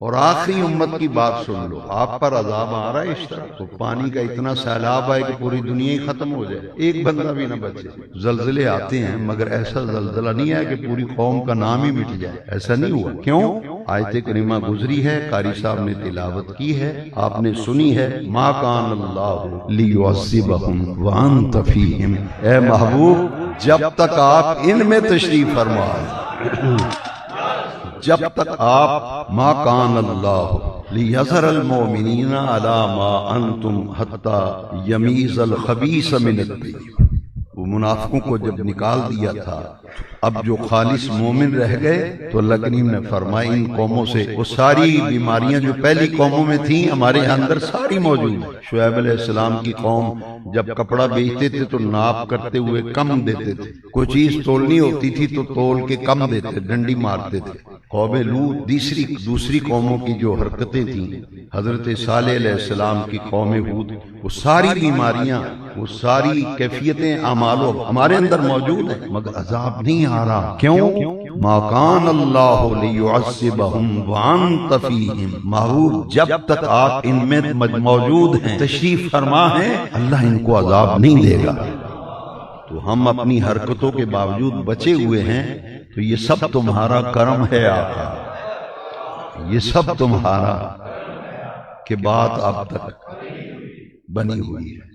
اور آخری امت کی بات سن لو، آپ پر عذاب آ رہا ہے اس طرح، تو پانی کا اتنا سیلاب آئے کہ پوری دنیا ہی ختم ہو جائے، ایک بندہ بھی نہ بچے۔ زلزلے آتے ہیں مگر ایسا زلزلہ نہیں ہے کہ پوری قوم کا نام ہی مٹ جائے، ایسا نہیں ہوا۔ کیوں؟ آیت کریمہ گزری ہے، قاری صاحب نے تلاوت کی ہے، آپ نے سنی ہے، ما کان اللہ لیعذبہم وانت فیہم، اے محبوب جب تک آپ ان میں تشریف فرما، جب تک آپ ما کان اللہ لیظہر المؤمنین علی ما انتم حتی یمیز الخبیث من الطیب، وہ منافقوں کو جب نکال دیا تھا، اب جو خالص مومن رہ گئے تو اللہ کریم نے فرمایا ان قوموں سے وہ ساری بیماریاں جو پہلی قوموں میں تھیں ہمارے اندر ساری موجود ہیں۔ شعیب علیہ السلام کی قوم جب کپڑا بیچتے تھے تو ناپ کرتے ہوئے کم دیتے تھے، کوئی چیز تولنی ہوتی تھی تو تول کے کم دیتے، ڈنڈی مارتے تھے۔ قوم لوط دوسری قوموں کی جو حرکتیں تھیں، حضرت صالح علیہ السلام کی قوم ہود، وہ ساری بیماریاں، وہ ساری کیفیتیں اعمال ہمارے اندر موجود ہیں مگر عذاب نہیں آ رہا۔ کیوں؟ ما کان اللہ لیعذبہم وانت فیہم، محبوب جب تک آپ ان میں موجود ہیں، تشریف فرما ہیں، اللہ ان کو عذاب نہیں دے گا۔ تو ہم اپنی حرکتوں کے باوجود بچے ہوئے ہیں تو یہ سب تمہارا کرم ہے آقا، یہ سب تمہارا کہ بات اب تک بنی ہوئی ہے۔